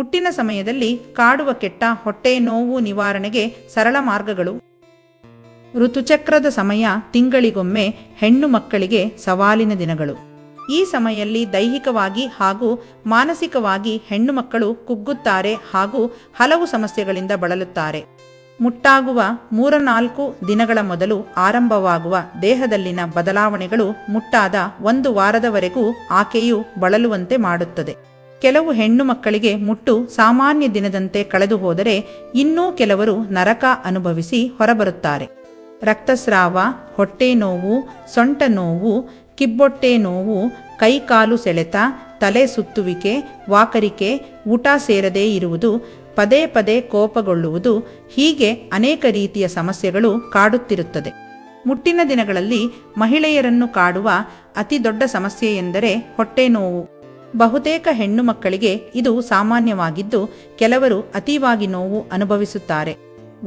ಮುಟ್ಟಿನ ಸಮಯದಲ್ಲಿ ಕಾಡುವ ಕೆಟ್ಟ ಹೊಟ್ಟೆ ನೋವು ನಿವಾರಣೆಗೆ ಸರಳ ಮಾರ್ಗಗಳು. ಋತುಚಕ್ರದ ಸಮಯ ತಿಂಗಳಿಗೊಮ್ಮೆ ಹೆಣ್ಣು ಮಕ್ಕಳಿಗೆ ಸವಾಲಿನ ದಿನಗಳು. ಈ ಸಮಯದಲ್ಲಿ ದೈಹಿಕವಾಗಿ ಹಾಗೂ ಮಾನಸಿಕವಾಗಿ ಹೆಣ್ಣು ಮಕ್ಕಳು ಕುಗ್ಗುತ್ತಾರೆ ಹಾಗೂ ಹಲವು ಸಮಸ್ಯೆಗಳಿಂದ ಬಳಲುತ್ತಾರೆ. ಮುಟ್ಟಾಗುವ 3-4 ದಿನಗಳ ಮೊದಲು ಆರಂಭವಾಗುವ ದೇಹದಲ್ಲಿನ ಬದಲಾವಣೆಗಳು ಮುಟ್ಟಾದ 1 ವಾರದವರೆಗೂ ಆಕೆಯು ಬಳಲುವಂತೆ ಮಾಡುತ್ತದೆ. ಕೆಲವು ಹೆಣ್ಣು ಮಕ್ಕಳಿಗೆ ಮುಟ್ಟು ಸಾಮಾನ್ಯ ದಿನದಂತೆ ಕಳೆದು ಹೋದರೆ ಇನ್ನೂ ಕೆಲವರು ನರಕ ಅನುಭವಿಸಿ ಹೊರಬರುತ್ತಾರೆ. ರಕ್ತಸ್ರಾವ, ಹೊಟ್ಟೆ ನೋವು, ಸೊಂಟ ನೋವು, ಕಿಬ್ಬೊಟ್ಟೆ ನೋವು, ಕೈಕಾಲು ಸೆಳೆತ, ತಲೆ ಸುತ್ತುವಿಕೆ, ವಾಕರಿಕೆ, ಊಟ ಸೇರದೇ ಇರುವುದು, ಪದೇ ಪದೇ ಕೋಪಗೊಳ್ಳುವುದು, ಹೀಗೆ ಅನೇಕ ರೀತಿಯ ಸಮಸ್ಯೆಗಳು ಕಾಡುತ್ತಿರುತ್ತದೆ. ಮುಟ್ಟಿನ ದಿನಗಳಲ್ಲಿ ಮಹಿಳೆಯರನ್ನು ಕಾಡುವ ಅತಿ ದೊಡ್ಡ ಸಮಸ್ಯೆ ಎಂದರೆ ಹೊಟ್ಟೆ ನೋವು. ಬಹುತೇಕ ಹೆಣ್ಣು ಮಕ್ಕಳಿಗೆ ಇದು ಸಾಮಾನ್ಯವಾಗಿದ್ದು ಕೆಲವರು ಅತೀವಾಗಿ ನೋವು ಅನುಭವಿಸುತ್ತಾರೆ.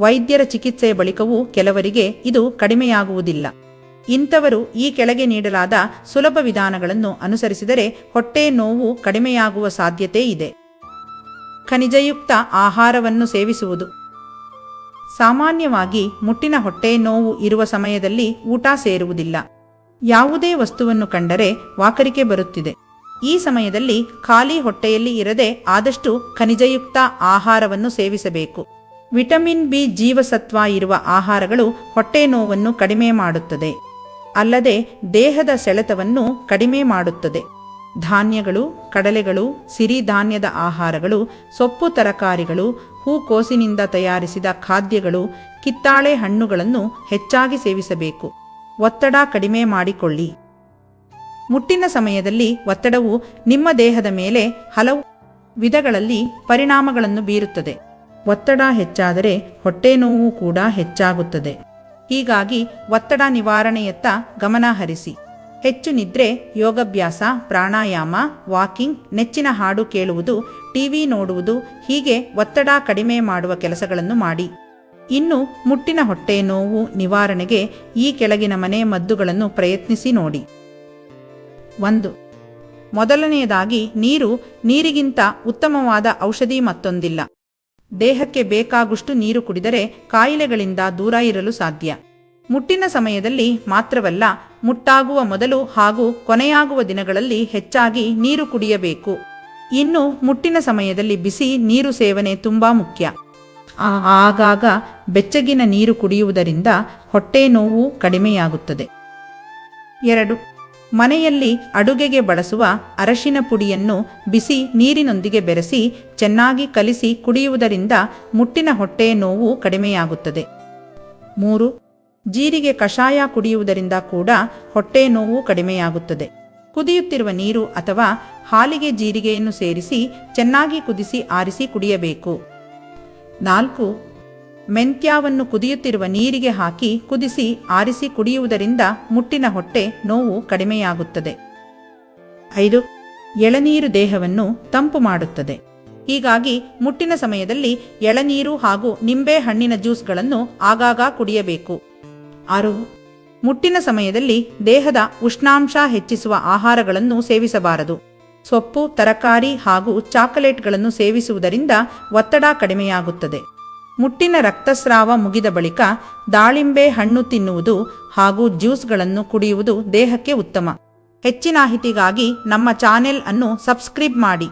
ವೈದ್ಯರ ಚಿಕಿತ್ಸೆಯ ಬಳಿಕವೂ ಕೆಲವರಿಗೆ ಇದು ಕಡಿಮೆಯಾಗುವುದಿಲ್ಲ. ಇಂಥವರು ಈ ಕೆಳಗೆ ನೀಡಲಾದ ಸುಲಭ ವಿಧಾನಗಳನ್ನು ಅನುಸರಿಸಿದರೆ ಹೊಟ್ಟೆ ನೋವು ಕಡಿಮೆಯಾಗುವ ಸಾಧ್ಯತೆ ಇದೆ. ಖನಿಜಯುಕ್ತ ಆಹಾರವನ್ನು ಸೇವಿಸುವುದು. ಸಾಮಾನ್ಯವಾಗಿ ಮುಟ್ಟಿನ ಹೊಟ್ಟೆ ನೋವು ಇರುವ ಸಮಯದಲ್ಲಿ ಊಟ ಸೇರುವುದಿಲ್ಲ. ಯಾವುದೇ ವಸ್ತುವನ್ನು ಕಂಡರೆ ವಾಕರಿಕೆ ಬರುತ್ತಿದೆ. ಈ ಸಮಯದಲ್ಲಿ ಖಾಲಿ ಹೊಟ್ಟೆಯಲ್ಲಿ ಇರದೆ ಆದಷ್ಟು ಖನಿಜಯುಕ್ತ ಆಹಾರವನ್ನು ಸೇವಿಸಬೇಕು. ವಿಟಮಿನ್ ಬಿ ಜೀವಸತ್ವ ಇರುವ ಆಹಾರಗಳು ಹೊಟ್ಟೆ ನೋವನ್ನು ಕಡಿಮೆ ಮಾಡುತ್ತದೆ. ಅಲ್ಲದೆ ದೇಹದ ಸೆಳೆತವನ್ನು ಕಡಿಮೆ ಮಾಡುತ್ತದೆ. ಧಾನ್ಯಗಳು, ಕಡಲೆಗಳು, ಸಿರಿಧಾನ್ಯದ ಆಹಾರಗಳು, ಸೊಪ್ಪು ತರಕಾರಿಗಳು, ಹೂಕೋಸಿನಿಂದ ತಯಾರಿಸಿದ ಖಾದ್ಯಗಳು, ಕಿತ್ತಾಳೆ ಹಣ್ಣುಗಳನ್ನು ಹೆಚ್ಚಾಗಿ ಸೇವಿಸಬೇಕು. ಒತ್ತಡ ಕಡಿಮೆ ಮಾಡಿಕೊಳ್ಳಿ. ಮುಟ್ಟಿನ ಸಮಯದಲ್ಲಿ ಒತ್ತಡವು ನಿಮ್ಮ ದೇಹದ ಮೇಲೆ ಹಲವು ವಿಧಗಳಲ್ಲಿ ಪರಿಣಾಮಗಳನ್ನು ಬೀರುತ್ತದೆ. ಒತ್ತಡ ಹೆಚ್ಚಾದರೆ ಹೊಟ್ಟೆ ನೋವು ಕೂಡ ಹೆಚ್ಚಾಗುತ್ತದೆ. ಹೀಗಾಗಿ ಒತ್ತಡ ನಿವಾರಣೆಯತ್ತ ಗಮನ ಹರಿಸಿ. ಹೆಚ್ಚು ನಿದ್ರೆ, ಯೋಗಾಭ್ಯಾಸ, ಪ್ರಾಣಾಯಾಮ, ವಾಕಿಂಗ್, ನೆಚ್ಚಿನ ಹಾಡು ಕೇಳುವುದು, ಟಿವಿ ನೋಡುವುದು, ಹೀಗೆ ಒತ್ತಡ ಕಡಿಮೆ ಮಾಡುವ ಕೆಲಸಗಳನ್ನು ಮಾಡಿ. ಇನ್ನು ಮುಟ್ಟಿನ ಹೊಟ್ಟೆ ನೋವು ನಿವಾರಣೆಗೆ ಈ ಕೆಳಗಿನ ಮನೆ ಮದ್ದುಗಳನ್ನು ಪ್ರಯತ್ನಿಸಿ ನೋಡಿ. 1. ಮೊದಲನೆಯದಾಗಿ ನೀರಿಗಿಂತ ಉತ್ತಮವಾದ ಔಷಧಿ ಮತ್ತೊಂದಿಲ್ಲ. ದೇಹಕ್ಕೆ ಬೇಕಾಗುಷ್ಟು ನೀರು ಕುಡಿದರೆ ಕಾಯಿಲೆಗಳಿಂದ ದೂರ ಇರಲು ಸಾಧ್ಯ. ಮುಟ್ಟಿನ ಸಮಯದಲ್ಲಿ ಮಾತ್ರವಲ್ಲ, ಮುಟ್ಟಾಗುವ ಮೊದಲು ಹಾಗೂ ಕೊನೆಯಾಗುವ ದಿನಗಳಲ್ಲಿ ಹೆಚ್ಚಾಗಿ ನೀರು ಕುಡಿಯಬೇಕು. ಇನ್ನು ಮುಟ್ಟಿನ ಸಮಯದಲ್ಲಿ ಬಿಸಿ ನೀರು ಸೇವನೆ ತುಂಬಾ ಮುಖ್ಯ. ಆಗಾಗ ಬೆಚ್ಚಗಿನ ನೀರು ಕುಡಿಯುವುದರಿಂದ ಹೊಟ್ಟೆ ನೋವು ಕಡಿಮೆಯಾಗುತ್ತದೆ. 2. ಮನೆಯಲ್ಲಿ ಅಡುಗೆಗೆ ಬಳಸುವ ಅರಶಿನ ಪುಡಿಯನ್ನು ಬಿಸಿ ನೀರಿನೊಂದಿಗೆ ಬೆರೆಸಿ ಚೆನ್ನಾಗಿ ಕಲಿಸಿ ಕುಡಿಯುವುದರಿಂದ ಮುಟ್ಟಿನ ಹೊಟ್ಟೆ ನೋವು ಕಡಿಮೆಯಾಗುತ್ತದೆ. 3. ಜೀರಿಗೆ ಕಷಾಯ ಕುಡಿಯುವುದರಿಂದ ಕೂಡ ಹೊಟ್ಟೆ ನೋವು ಕಡಿಮೆಯಾಗುತ್ತದೆ. ಕುದಿಯುತ್ತಿರುವ ನೀರು ಅಥವಾ ಹಾಲಿಗೆ ಜೀರಿಗೆಯನ್ನು ಸೇರಿಸಿ ಚೆನ್ನಾಗಿ ಕುದಿಸಿ ಆರಿಸಿ ಕುಡಿಯಬೇಕು. 4. ಮೆಂತ್ಯವನ್ನು ಕುದಿಯುತ್ತಿರುವ ನೀರಿಗೆ ಹಾಕಿ ಕುದಿಸಿ ಆರಿಸಿ ಕುಡಿಯುವುದರಿಂದ ಮುಟ್ಟಿನ ಹೊಟ್ಟೆ ನೋವು ಕಡಿಮೆಯಾಗುತ್ತದೆ. 5. ಎಳನೀರು ದೇಹವನ್ನು ತಂಪು ಮಾಡುತ್ತದೆ. ಹೀಗಾಗಿ ಮುಟ್ಟಿನ ಸಮಯದಲ್ಲಿ ಎಳನೀರು ಹಾಗೂ ನಿಂಬೆ ಹಣ್ಣಿನ ಜ್ಯೂಸ್ಗಳನ್ನು ಆಗಾಗ ಕುಡಿಯಬೇಕು. 6. ಮುಟ್ಟಿನ ಸಮಯದಲ್ಲಿ ದೇಹದ ಉಷ್ಣಾಂಶ ಹೆಚ್ಚಿಸುವ ಆಹಾರಗಳನ್ನು ಸೇವಿಸಬಾರದು. ಸೊಪ್ಪು, ತರಕಾರಿ ಹಾಗೂ ಚಾಕೊಲೇಟ್ಗಳನ್ನು ಸೇವಿಸುವುದರಿಂದ ಒತ್ತಡ ಕಡಿಮೆಯಾಗುತ್ತದೆ. ಮುಟ್ಟಿನ ರಕ್ತಸ್ರಾವ ಮುಗಿದ ಬಳಿಕ ದಾಳಿಂಬೆ ಹಣ್ಣು ತಿನ್ನುವುದು ಹಾಗೂ ಜ್ಯೂಸ್ಗಳನ್ನು ಕುಡಿಯುವುದು ದೇಹಕ್ಕೆ ಉತ್ತಮ. ಹೆಚ್ಚಿನ ಮಾಹಿತಿಗಾಗಿ ನಮ್ಮ ಚಾನೆಲ್ ಅನ್ನು ಸಬ್ಸ್ಕ್ರೈಬ್ ಮಾಡಿ.